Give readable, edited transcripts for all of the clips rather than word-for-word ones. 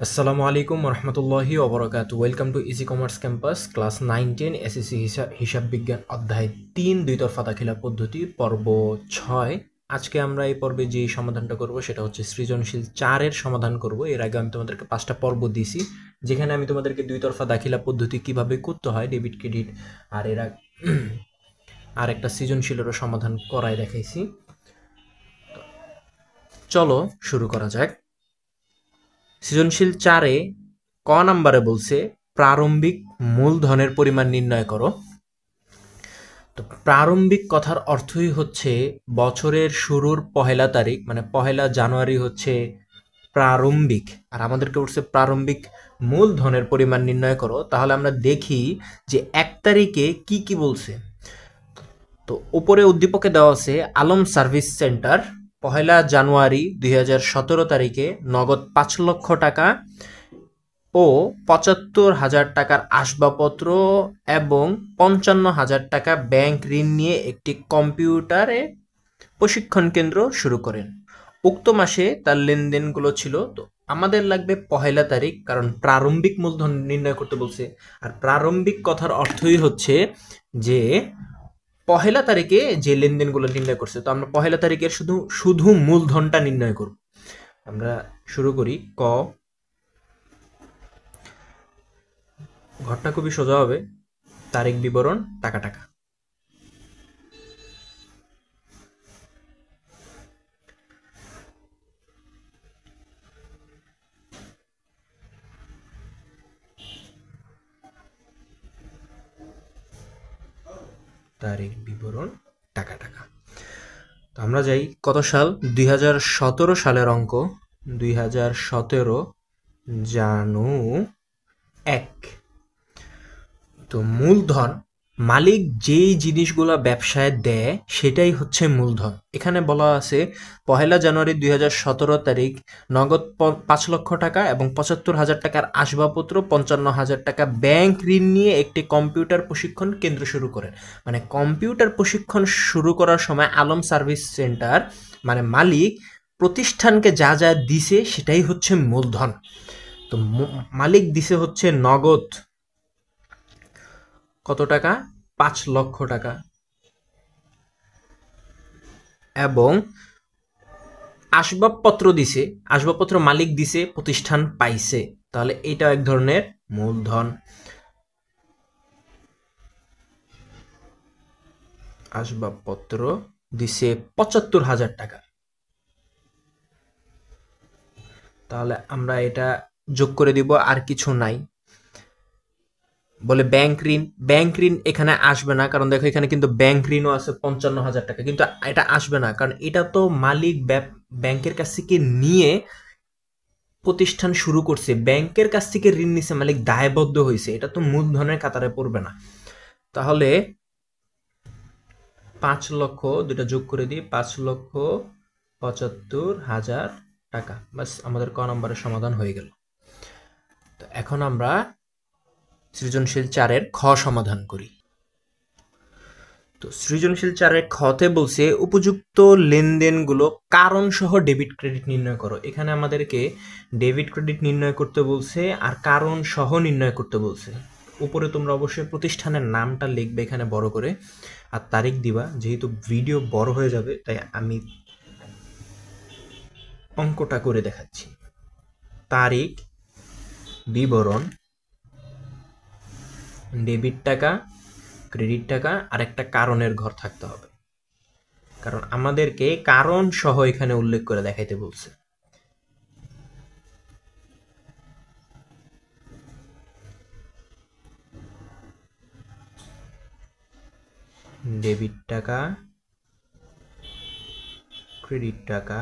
আসসালামু আলাইকুম রহমতুল্লাহি ওবরাকাতু। Welcome to easy commerce campus class 9-10 SSC হিসাব বিজ্ঞান অধ্যায় 3 দুইতরফা দাখিলা পদ্ধতি পর্ব 6। আজকে আমরা এই পর্বে যে সমাধানটা করব সেটা হচ্ছে সৃজনশীল 4-এর সমাধান করব। এর আগে আমি তোমাদেরকে 5টা পর্ব দিয়েছি, যেখানে আমি তোমাদেরকে দুইতরফা দাখিলা পদ্ধতি কিভাবে করতে হয়, ডেবিট ক্রেডিট আর আর একটা সৃজনশীলেরও সমাধান করায় দেখাইছি। চলো শুরু করা যাক। সৃজনশীল 4-এ ক নাম্বারে বলছে প্রারম্ভিক মূলধনের পরিমাণ নির্ণয় করো। তো প্রারম্ভিক কথার অর্থই হচ্ছে বছরের শুরুর পহেলা তারিখ, মানে পহেলা জানুয়ারি হচ্ছে প্রারম্ভিক, আর আমাদেরকে বলছে প্রারম্ভিক মূলধনের পরিমাণ নির্ণয় করো। তাহলে আমরা দেখি যে 1 তারিখে কি কি বলছে। তো উপরে উদ্দীপকে দেওয়া আছে আলম সার্ভিস সেন্টার পহেলা জানুয়ারি 2017 তারিখে নগদ 5 লক্ষ টাকা ও 75,000 টাকার আসবাবপত্র এবং 55,000 টাকা ব্যাংক ঋণ নিয়ে একটি কম্পিউটারে প্রশিক্ষণ কেন্দ্র শুরু করেন। উক্ত মাসে তার লেনদেনগুলো ছিল। তো আমাদের লাগবে পহেলা তারিখ, কারণ প্রারম্ভিক মূলধন নির্ণয় করতে বলছে। আর প্রারম্ভিক কথার অর্থই হচ্ছে যে পহেলা তারিখে যে লেনদেনগুলো নির্ণয় করছে। তো আমরা পহেলা তারিখের শুধু মূলধনটা নির্ণয় করব। আমরা শুরু করি। ক, ঘটনা খুবই সোজা হবে। তারিখ বিবরণ টাকা টাকা। তারিখ বিবরণ টাকা টাকা। তো আমরা যাই কত সাল, 2017 সালের অঙ্ক। 2017 জানু 1। তো মূলধন মালিক যেই জিনিসগুলো ব্যবসায় দেয় সেটাই হচ্ছে মূলধন। এখানে বলা আছে পহেলা জানুয়ারি 2017 তারিখ নগদ 5 লক্ষ টাকা এবং 75,000 টাকার আসবাবপত্র, 55,000 টাকা ব্যাংক ঋণ নিয়ে একটি কম্পিউটার প্রশিক্ষণ কেন্দ্র শুরু করেন। মানে কম্পিউটার প্রশিক্ষণ শুরু করার সময় আলম সার্ভিস সেন্টার মানে মালিক প্রতিষ্ঠানকে যা যা দিছে সেটাই হচ্ছে মূলধন। তো মালিক দিছে হচ্ছে নগদ কত টাকা, 5 লক্ষ টাকা, এবং আসবাবপত্র দিছে, আসবাবপত্র মালিক দিছে, প্রতিষ্ঠান পাইছে। তাহলে এটা এক ধরনের মূলধন। আসবাবপত্র দিছে 75,000 টাকা। তাহলে আমরা এটা যোগ করে দিব, আর কিছু নাই। বলে ব্যাংক ঋণ, ব্যাংক ঋণ এখানে আসবে না, কারণ দেখো এখানে কিন্তু ব্যাংক ঋণও আছে 55,000 টাকা, কিন্তু এটা আসবে না কারণ এটা তো মালিক ব্যাংকের কাছ থেকে নিয়ে প্রতিষ্ঠান শুরু করছে, ব্যাংকের কাছ থেকে ঋণ নিছে, মালিক দায়বদ্ধ হয়েছে, এটা তো মূলধনের কাতারে পড়বে না। তাহলে 5 লক্ষ, দুটা যোগ করে দিই, 5,75,000 টাকা। বাস, আমাদের ক নম্বরের সমাধান হয়ে গেল। তো এখন আমরা সৃজনশীল 4-এর খ সমাধান করি। তো সৃজনশীল 4-এর খতে বলছে উপযুক্ত লেনদেনগুলো কারণ সহ ডেবিট ক্রেডিট নির্ণয় করো। এখানে আমাদেরকে ডেবিট ক্রেডিট নির্ণয় করতে বলছে আর কারণ সহ নির্ণয় করতে বলছে। উপরে তোমরা অবশ্যই প্রতিষ্ঠানের নামটা লিখবে এখানে বড় করে, আর তারিখ দিবা। যেহেতু ভিডিও বড় হয়ে যাবে তাই আমি অঙ্কটা করে দেখাচ্ছি। তারিখ বিবরণ, ডেবিট টাকা, ক্রেডিট টাকা, আর একটা কারণের ঘর থাকতে হবে, কারণ আমাদেরকে কারণ সহ এখানে উল্লেখ করে দেখাইতে বলছে। ডেবিট টাকা, ক্রেডিট টাকা,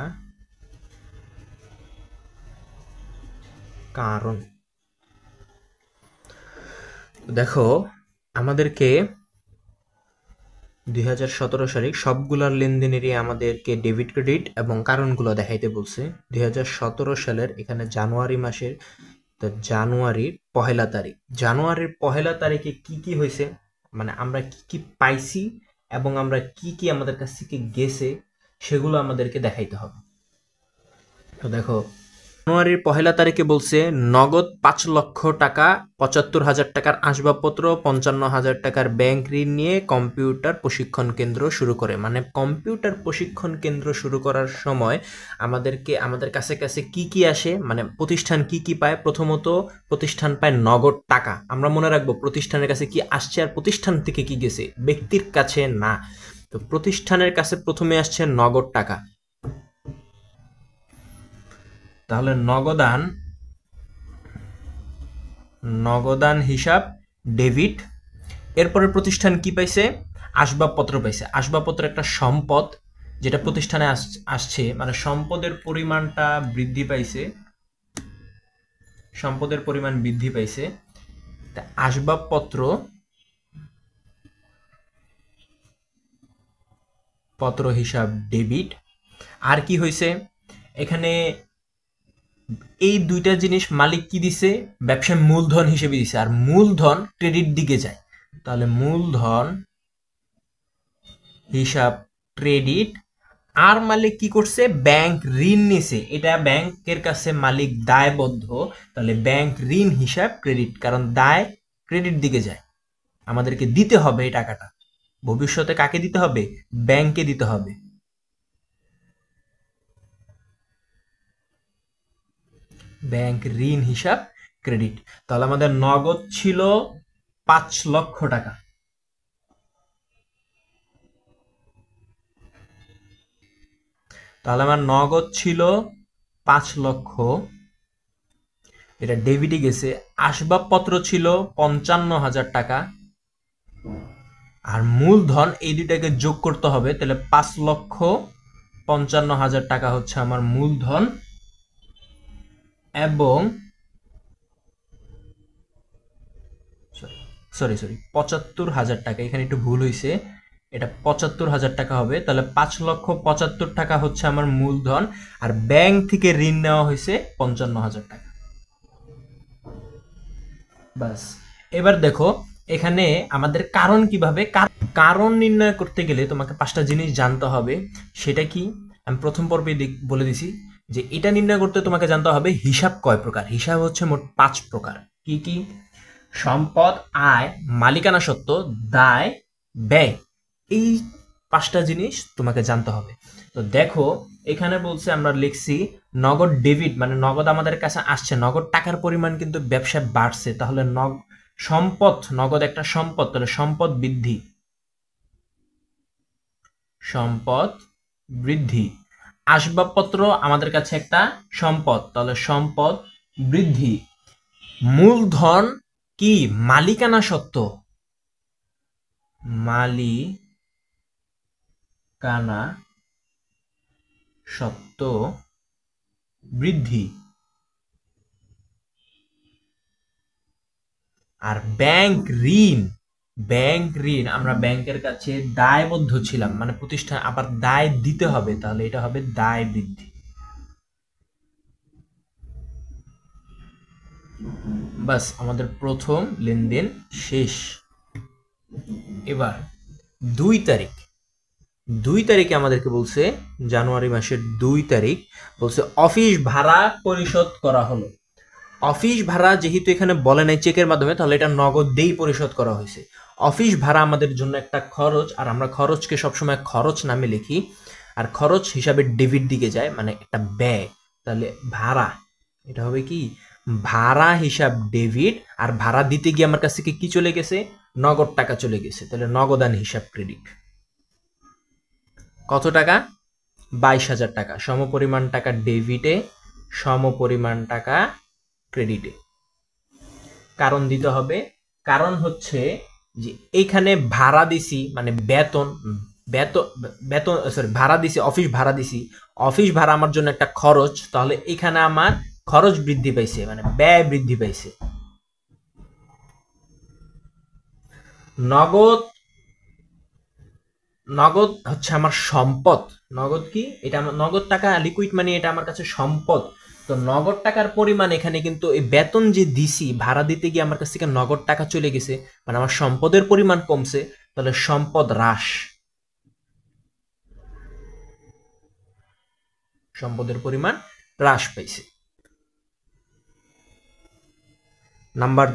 কারণ। দেখো আমাদেরকে 2017 সালে সবগুলার লেনদেনেরই আমাদেরকে ডেবিট ক্রেডিট এবং কারণগুলো দেখাইতে বলছে। 2017 সালের এখানে জানুয়ারি মাসের, তো জানুয়ারির পহেলা তারিখ, জানুয়ারির পহেলা তারিখে কি কি হয়েছে, মানে আমরা কি কি পাইছি এবং আমরা কি কি আমাদের কাছ থেকে গেছে সেগুলো আমাদেরকে দেখাইতে হবে। তো দেখো জানুয়ারির 1 তারিখে বলছে নগদ 5 লক্ষ টাকা, 75,000 টাকার আসবাবপত্র, 55,000 টাকার ব্যাংক ঋণ নিয়ে কম্পিউটার প্রশিক্ষণ কেন্দ্র শুরু করে। মানে কম্পিউটার প্রশিক্ষণ কেন্দ্র শুরু করার সময় আমাদের কাছে কি কি আসে, মানে প্রতিষ্ঠান কি কি পায়? প্রথমত প্রতিষ্ঠান পায় নগদ টাকা। আমরা মনে রাখবো প্রতিষ্ঠানের কাছে কি আসছে আর প্রতিষ্ঠান থেকে কি গেছে, ব্যক্তির কাছে না। তো প্রতিষ্ঠানের কাছে প্রথমে আসছে নগদ টাকা। তাহলে নগদান হিসাব ডেবিট। এরপরে প্রতিষ্ঠান কি পাইছে? আসবাবপত্র পাইছে। আসবাবপত্র একটা সম্পদ যেটা প্রতিষ্ঠানে আসছে, মানে সম্পদের পরিমাণটা বৃদ্ধি পাইছে, সম্পদের পরিমাণ বৃদ্ধি পাইছে। আসবাবপত্র হিসাব ডেবিট। আর কি হয়েছে এখানে? এই দুইটা জিনিস মালিক কি দিছে? ব্যবসায় মূলধন হিসেবে দিছে, আর মূলধন ক্রেডিট দিকে যায়। তাহলে মূলধন হিসাব ক্রেডিট। আর মালিক কি করছে? ব্যাংক ঋণ নিছে, এটা ব্যাংকের কাছে মালিক দায়বদ্ধ। তাহলে ব্যাংক ঋণ হিসাব ক্রেডিট, কারণ দায় ক্রেডিট দিকে যায়, আমাদেরকে দিতে হবে এই টাকাটা। ভবিষ্যতে কাকে দিতে হবে? ব্যাংকে দিতে হবে। ব্যাংক ঋণ হিসাব ক্রেডিট। তাহলে আমাদের নগদ ছিল 5 লক্ষ টাকা। তাহলে আমার নগদ ছিল 5 লক্ষ, এটা ডেবিটে গেছে। আসবাবপত্র ছিল 55,000 টাকা, আর মূলধন এই দুইটাকে যোগ করতে হবে। তাহলে 5,55,000 টাকা হচ্ছে আমার মূলধন, এবং সরি 75,000 টাকা, এখানে একটু ভুল হয়েছে, এটা 75,000 টাকা হবে। তাহলে 5,75,000 টাকা হচ্ছে আমার মূলধন, আর ব্যাংক থেকে ঋণ নেওয়া হয়েছে 55,000 টাকা। বাস। এবার দেখো এখানে আমাদের কারণ কিভাবে, কারণ নির্ণয় করতে গেলে তোমাকে 5টা জিনিস জানতে হবে। সেটা কি? আমি প্রথম পর্বে বলে দিছি যে এটা নির্ণয় করতে তোমাকে জানতে হবে হিসাব কয় প্রকার। হিসাব হচ্ছে মোট 5 প্রকার। কি কি? সম্পদ, আয়, মালিকানা সত্ত্ব, দায়, ব্যয়। এই 5টা জিনিস তোমাকে জানতে হবে। তো দেখো এখানে বলছে, আমরা লিখছি নগদ ডেবিট, মানে নগদ আমাদের কাছে আসছে, নগদ টাকার পরিমাণ কিন্তু ব্যবসায় বাড়ছে। তাহলে সম্পদ, নগদ একটা সম্পদ, তাহলে সম্পদ বৃদ্ধি, সম্পদ বৃদ্ধি। আসবাবপত্র আমাদের কাছে একটা সম্পদ, তাহলে সম্পদ বৃদ্ধি। মূলধন কি? মালিকানা সত্ত্ব, মালিকানা সত্ত্ব বৃদ্ধি। আর ব্যাংক ঋণ, আমরা ব্যাংকের কাছে দায়বদ্ধ ছিলাম, মানে প্রতিষ্ঠান আবার দায় দিতে হবে, তাহলে এটা হবে দায় বৃদ্ধি। বাস, আমাদের প্রথম লেনদেন শেষ। এবার 2 তারিখে আমাদেরকে বলছে, জানুয়ারি মাসের 2 তারিখ বলছে অফিস ভাড়া পরিশোধ করা হলো। অফিস ভাড়া যেহেতু এখানে বলে নাই চেকের মাধ্যমে, তাহলে এটা নগদ দিয়েই পরিশোধ করা হয়েছে। অফিস ভাড়া আমাদের জন্য একটা খরচ, আর আমরা খরচকে সবসময় খরচ নামে লিখি, আর খরচ হিসাবে ডেবিট দিকে যায়, মানে একটা ব্যয়। তাহলে ভাড়া, এটা হবে কি? ভাড়া হিসাব ডেবিট। আর ভাড়া দিতে গিয়ে আমার কাছ থেকে কি চলে গেছে? নগদ টাকা চলে গেছে, তাহলে নগদান হিসাব ক্রেডিট। কত টাকা? 22,000 টাকা। সমপরিমাণ টাকা ডেবিটে, সমপরিমাণ টাকা ক্রেডিটে। কারণ দিতে হবে, কারণ হচ্ছে যে এইখানে ভাড়া দিছি, মানে বেতন, ভাড়া দিছি, অফিস ভাড়া দিছি, অফিস ভাড়া আমার জন্য একটা খরচ, তাহলে এখানে আমার খরচ বৃদ্ধি পাইছে, মানে ব্যয় বৃদ্ধি পাইছে। নগদ হচ্ছে আমার সম্পদ। নগদ কি? এটা আমার নগদ টাকা, লিকুইড মানি, এটা আমার কাছে সম্পদ। তো নগদ টাকার পরিমাণ এখানে কিন্তু এই বেতন যে দিছি, ভাড়া দিতে গিয়ে আমার কাছ থেকে নগদ টাকা চলে গেছে, মানে আমার সম্পদের পরিমাণ কমছে, তাহলে সম্পদ হ্রাস, সম্পদের পরিমাণ হ্রাস পাইছে। নাম্বার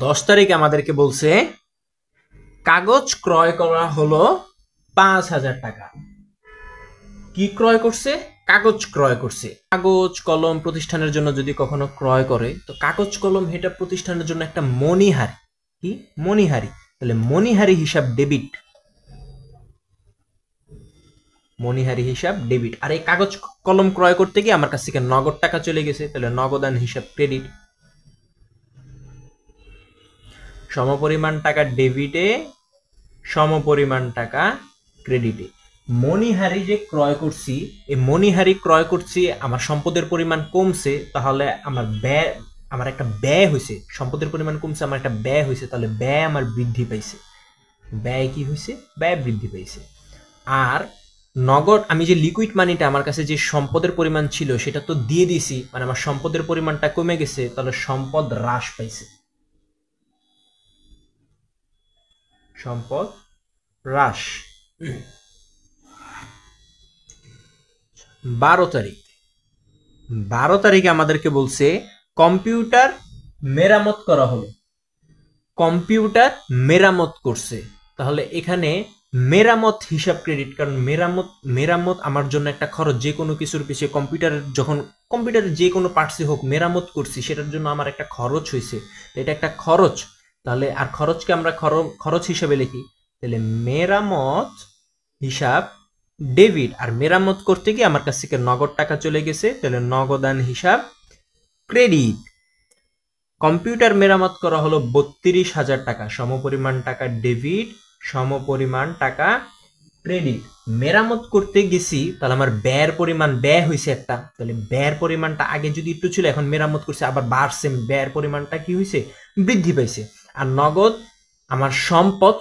10 তারিখে আমাদেরকে বলছে কাগজ ক্রয় করা হলো 5,000 টাকা। কি ক্রয় করছে? কাগজ ক্রয় করছে। কাগজ কলম প্রতিষ্ঠানের জন্য যদি কখনো ক্রয় করে, তো কাগজ কলম এটা প্রতিষ্ঠানের জন্য একটা মণিহারি। কি মণিহারি? তাহলে মণিহারি হিসাব ডেবিট, মণিহারি হিসাব ডেবিট। আর এই কাগজ কলম ক্রয় করতে গিয়ে আমার কাছ থেকে নগদ টাকা চলে গেছে, তাহলে নগদান হিসাব ক্রেডিট। সমপরিমাণ টাকা ডেবিটে, সমপরিমাণ টাকা ক্রেডিটে। মণিহারি যে ক্রয় করছি, এই মণিহারি ক্রয় করছি, আমার সম্পদের পরিমাণ কমছে, তাহলে আমার একটা ব্যয় হয়েছে। সম্পদের পরিমাণ কমছে, আমার একটা ব্যয় হয়েছে, তাহলে ব্যয় আমার বৃদ্ধি পাইছে। ব্যয় কি হয়েছে? ব্যয় বৃদ্ধি পাইছে। আর নগদ আমি যে লিকুইড মানিটা আমার কাছে যে সম্পদের পরিমাণ ছিল সেটা তো দিয়ে দিছি, মানে আমার সম্পদের পরিমাণটা কমে গেছে, তাহলে সম্পদ হ্রাস পাইছে। সম্পদ হ্রাস। 12 তারিখে আমাদেরকে বলছে কম্পিউটার মেরামত করা হলো। কম্পিউটার মেরামত করছে, তাহলে এখানে মেরামত হিসাব ক্রেডিট, কারণ মেরামত আমার জন্য একটা খরচ। যে কোনো কিছুর পিছিয়ে কম্পিউটারের যে কোনো পার্টসে হোক মেরামত করছি, সেটার জন্য আমার একটা খরচ হয়েছে, এটা একটা খরচ। তাহলে আর খরচকে আমরা খরচ হিসাবে লিখি, তাহলে মেরামত হিসাব ডেবিট। আর মেরামত করতে গিয়ে আমার কাছ থেকে নগদ টাকা চলে গেছে, তাহলে নগদান হিসাব ক্রেডিট। কম্পিউটার মেরামত করা হলো 32,000 টাকা। সমপরিমাণ টাকা ডেবিট, সমপরিমাণ টাকা ক্রেডিট। মেরামত করতে গেছি, তাহলে আমার ব্যয়ের পরিমাণ ব্যয় হয়েছে একটা, তাহলে ব্যয়ের পরিমাণটা আগে যদি একটু ছিল, এখন মেরামত করছে আবার বাড়ছে, ব্যয়ের পরিমাণটা কি হয়েছে? বৃদ্ধি পাইছে। আর নগদ আমার সম্পদ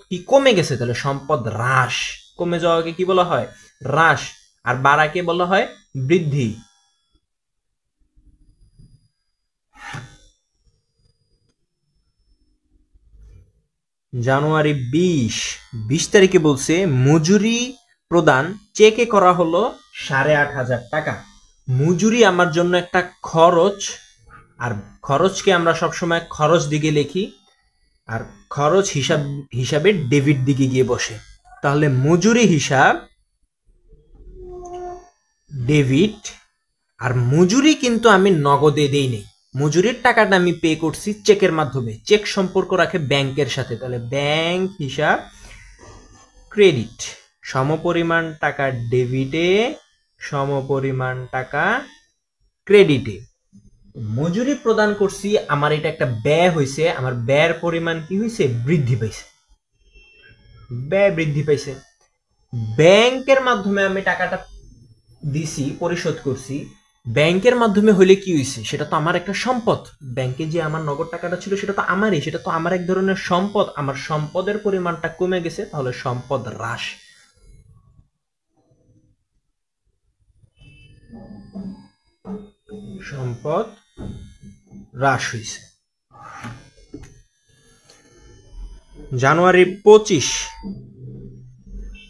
কি কমে গেছে, তাহলে সম্পদ হ্রাস। কমে যাওয়াকে কি বলা হয়? হ্রাস। আর বাড়াকে বলা হয় বৃদ্ধি। জানুয়ারি 20 তারিখে বলছে মজুরি প্রদান চেকে করা হলো 8,500 টাকা। মজুরি আমার জন্য একটা খরচ, আর খরচকে আমরা সবসময় খরচ দিকে লিখি, আর খরচ হিসাবে ডেবিট দিকে গিয়ে বসে। তাহলে মজুরি হিসাব ডেবিট। আর মজুরি কিন্তু আমি নগদে দেই নেই, মজুরির টাকাটা আমি পে করছি চেকের মাধ্যমে। চেক সম্পর্ক রাখে ব্যাংকের সাথে, তাহলে ব্যাংক হিসাব ক্রেডিট। সমপরিমাণ টাকা ডেবিটে, সমপরিমাণ টাকা ক্রেডিটে। মজুরি প্রদান করছি, আমার এটা একটা ব্যয় হয়েছে, আমার ব্যয়ের পরিমাণ কি হয়েছে? বৃদ্ধি পাইছে, ব্যয় বৃদ্ধি পাইছে। ব্যাংকের মাধ্যমে আমি টাকাটা দিছি, পরিশোধ করছি, ব্যাংকের মাধ্যমে হলে কি হয়েছে? সেটা তো আমার একটা সম্পদ। ব্যাংকে যে আমার নগদ টাকাটা ছিল সেটা তো আমারই, সেটা তো আমার এক ধরনের সম্পদ। আমার সম্পদের পরিমাণটা কমে গেছে, তাহলে সম্পদ হ্রাস। সম্পদ হ্রাস হয়েছে। জানুয়ারি 25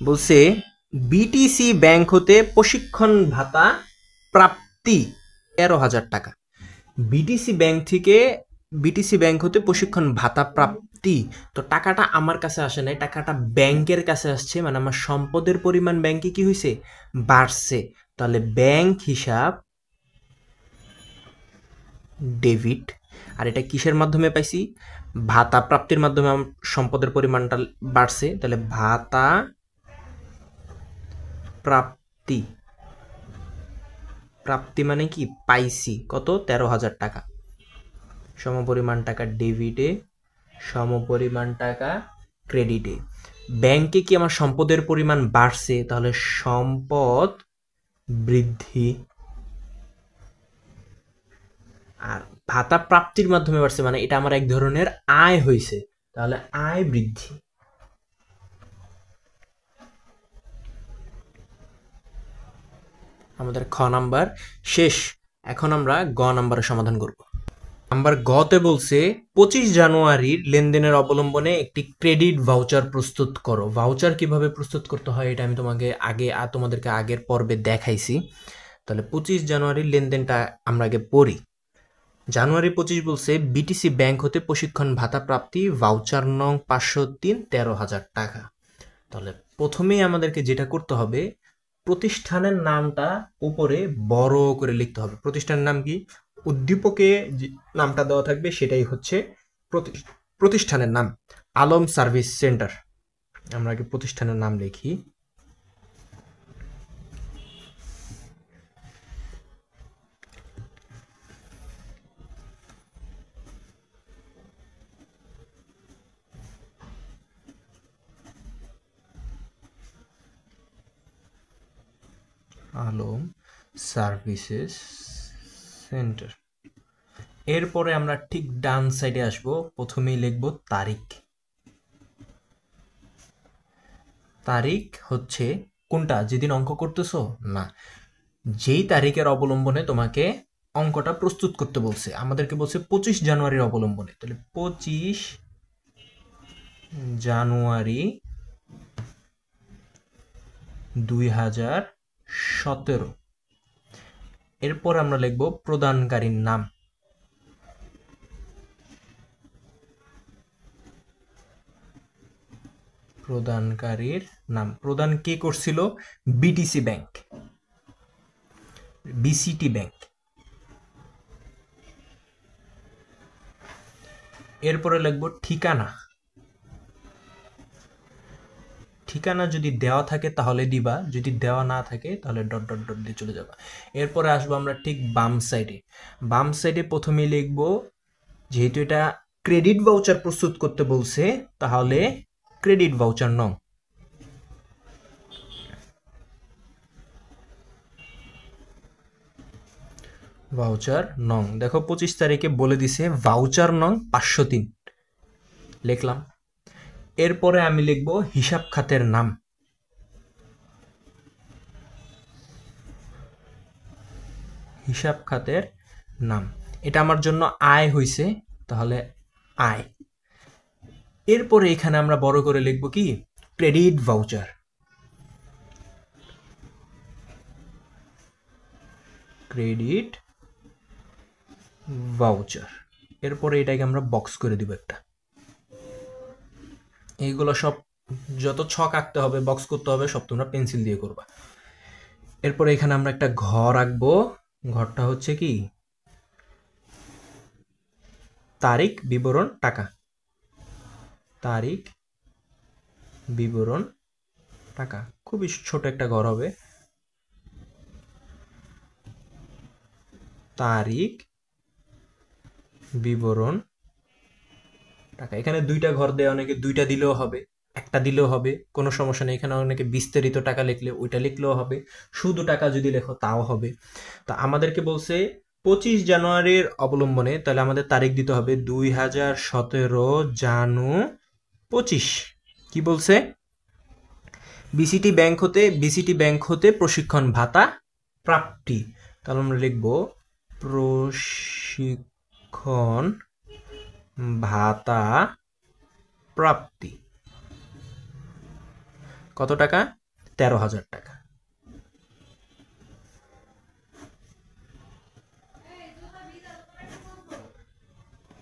বলছে বিটিসি ব্যাংক হতে প্রশিক্ষণ ভাতা প্রাপ্তি 13,000 টাকা। বিটিসি ব্যাংক হতে প্রশিক্ষণ ভাতা প্রাপ্তি। তো টাকাটা আমার কাছে আসে নাই, টাকাটা ব্যাংকের কাছে আসছে, মানে আমার সম্পদের পরিমাণ ব্যাংকে কি হয়েছে? বাড়ছে। তাহলে ব্যাংক হিসাব ডেবিট। আর এটা কিসের মাধ্যমে পাইছি? ভাতা প্রাপ্তির মাধ্যমে সম্পদের পরিমাণটা বাড়ছে, তাহলে ভাতা প্রাপ্তি। প্রাপ্তি মানে কি? পাইছি কত? 13,000 টাকা। সমপরিমাণ টাকা ডেবিটে, সমপরিমাণ টাকা ক্রেডিটে। ব্যাংকে কি আমার সম্পদের পরিমাণ বাড়ছে, তাহলে সম্পদ বৃদ্ধি। আর ভাতা প্রাপ্তির মাধ্যমে বাড়ছে, মানে এটা আমার এক ধরনের আয় হয়েছে, তাহলে আয় বৃদ্ধি। আমাদের খ নাম্বার শেষ। এখন আমরা গ নাম্বারের সমাধান করব। নাম্বার গতে বলছে 25 জানুয়ারির লেনদেনের অবলম্বনে একটি ক্রেডিট ভাউচার প্রস্তুত করো। ভাউচার কিভাবে প্রস্তুত করতে হয় এটা আমি তোমাদেরকে আগের পর্বে দেখাইছি। তো তাহলে 25 জানুয়ারির লেনদেনটা আমরা আগে পড়ি। জানুয়ারি 25 বলছে বিটিসি ব্যাংক হতে প্রশিক্ষণ ভাতা প্রাপ্তি ভাউচার নং 503 13,000 টাকা। তাহলে প্রথমেই আমাদেরকে যেটা করতে হবে, প্রতিষ্ঠানের নামটা উপরে বড় করে লিখতে হবে। প্রতিষ্ঠানের নাম কি? উদ্দীপকে যে নামটা দেওয়া থাকবে সেটাই হচ্ছে প্রতিষ্ঠানের নাম। আলম সার্ভিস সেন্টার, আমরা আগে প্রতিষ্ঠানের নাম লিখি। Alam services centre. এরপরে আমরা ঠিক ডান সাইডে আসব, প্রথমেই লিখব তারিখ। তারিখ হচ্ছে কোনটা? যেদিন অঙ্ক করতেছো না, যেই তারিখের অবলম্বনে তোমাকে অঙ্কটা প্রস্তুত করতে বলছে। আমাদেরকে বলছে 25 জানুয়ারির অবলম্বনে, তাহলে 25 জানুয়ারি 2017। এরপর আমরা লিখব প্রদানকারীর নাম। প্রদানকারীর নাম, প্রদান কে করছিল? BTC bank, BCT bank. এরপরে লিখব ঠিকানা। ঠিকানা যদি দেওয়া থাকে তাহলে দিবা, যদি দেওয়া না থাকে তাহলে ডট ডট ডট দিয়ে চলে যাবা। এরপরে আসবো আমরা ঠিক বাম সাইডে। বাম সাইডে প্রথমেই লিখব, যেহেতু এটা ক্রেডিট ভাউচার প্রস্তুত করতে বলছে, তাহলে ক্রেডিট ভাউচার নং। ভাউচার নং দেখো 25 তারিখে বলে দিছে ভাউচার নং 503, লিখলাম। এরপরে আমি লিখব হিসাব খাতের নাম। হিসাব খাতের নাম, এটা আমার জন্য আয় হইছে, তাহলে আয়। এরপরে এখানে আমরা বড় করে লিখব কি? Credit voucher. Credit voucher. এরপরে এটাকে আমরা বক্স করে দিব একটা। এইগুলো সব যত ছক আঁকতে হবে, বক্স করতে হবে, সব তোমরা পেন্সিল দিয়ে করবা। এরপরে এখানে আমরা একটা ঘর আঁকবো। ঘরটা হচ্ছে কি? তারিখ বিবরণ টাকা। তারিখ বিবরণ টাকা, খুবই ছোট একটা ঘর হবে। তারিখ বিবরণ টাকা। এখানে দুইটা ঘর দেয়, অনেকে দুইটা দিলেও হবে, একটা দিলেও হবে, কোনো সমস্যা নেই। এখানে অনেকে বিস্তারিত টাকা লিখলে ওইটা লিখলেও হবে, শুধু টাকা যদি লেখো তাও হবে। তা আমাদেরকে বলছে 25 জানুয়ারির অবলম্বনে, তাহলে আমাদের তারিখ দিতে হবে 2017 জানু 25। কি বলছে? বিসিটি ব্যাংক হতে প্রশিক্ষণ ভাতা প্রাপ্তি। তাহলে আমরা লিখব প্রশিক্ষণ ভাতা প্রাপ্তি। কত টাকা? 13,000 টাকা।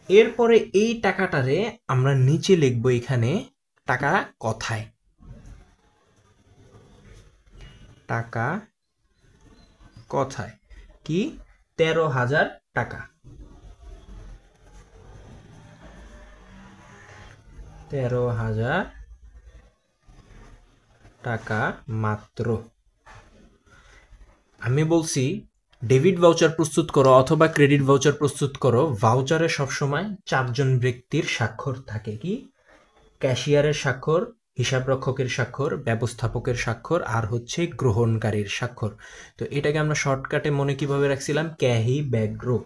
এরপরে এই টাকাটারে আমরা নিচে লিখব এখানে টাকা কথায়। টাকা কথায় কি? 13,000 টাকা। 13,000 টাকা মাত্র। আমি বলছি ডেবিট ভাউচার প্রস্তুত করো অথবা ক্রেডিট ভাউচার প্রস্তুত করো, ভাউচারে সবসময় 4 জন ব্যক্তির স্বাক্ষর থাকে। কি? ক্যাশিয়ারের স্বাক্ষর, হিসাবরক্ষকের স্বাক্ষর, ব্যবস্থাপকের স্বাক্ষর, আর হচ্ছে গ্রহণকারীর স্বাক্ষর। তো এটাকে আমরা শর্টকাটে মনে কিভাবে রাখছিলাম? ক্যাহি ব্যাগ্রো।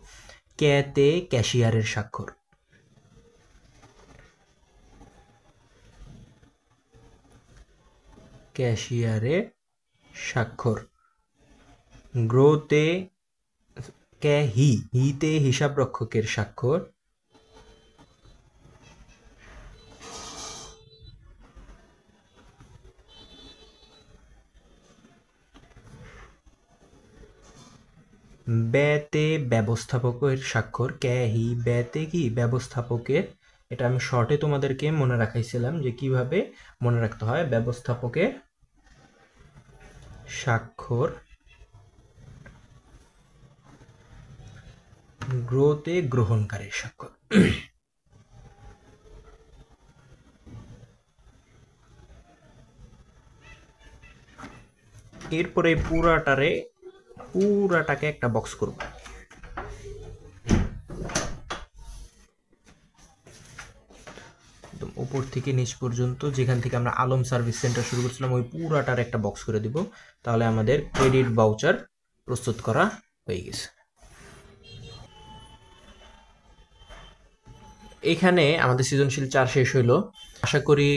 ক্যাতে ক্যাশিয়ারের স্বাক্ষর, ক্যাশিয়ারের স্বাক্ষর। গ্রোতে হিতে হিসাবরক্ষকের স্বাক্ষর। বেতে ব্যবস্থাপকের স্বাক্ষর, ক্যাহি বেতে কি ব্যবস্থাপকের, এটা আমি শর্টে তোমাদেরকে মনে রাখাইছিলাম যে কিভাবে মনে রাখতে হয়। ব্যবস্থাপকের স্বাক্ষর, গ্রোতে গ্রহণকারীর স্বাক্ষর। এরপরে পুরাটাকে একটা বক্স করব। একদম উপর থেকে নিচ পর্যন্ত যেখান থেকে আমরা আলম সার্ভিস সেন্টার শুরু করছিলাম ওই পুরাটার একটা বক্স করে দিব। তাহলে আমাদের ক্রেডিট ভাউচার প্রস্তুত করা হয়ে গেছে। এখানে আমাদের সৃজনশীল 4 শেষ হইলো। আশা করি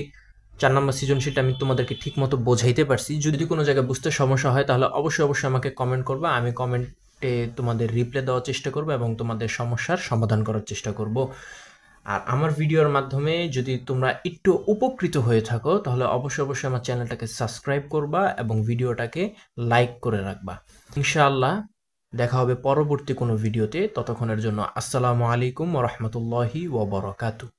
4 নম্বর সৃজনশীলটা আমি তোমাদেরকে ঠিক মতো বোঝাইতে পারছি। যদি কোনো জায়গায় বুঝতে সমস্যা হয় তাহলে অবশ্যই আমাকে কমেন্ট করবা। আমি কমেন্টে তোমাদের রিপ্লাই দেওয়ার চেষ্টা করব এবং তোমাদের সমস্যার সমাধান করার চেষ্টা করব। আর আমার ভিডিওর মাধ্যমে যদি তোমরা একটু উপকৃত হয়ে থাকো তাহলে অবশ্যই আমার চ্যানেলটাকে সাবস্ক্রাইব করবা এবং ভিডিওটাকে লাইক করে রাখবা। ইনশাআল্লাহ দেখা হবে পরবর্তী কোনো ভিডিওতে। ততক্ষণের জন্য আসসালামু আলাইকুম ওয়া রাহমাতুল্লাহি ওয়া বারাকাতুহু।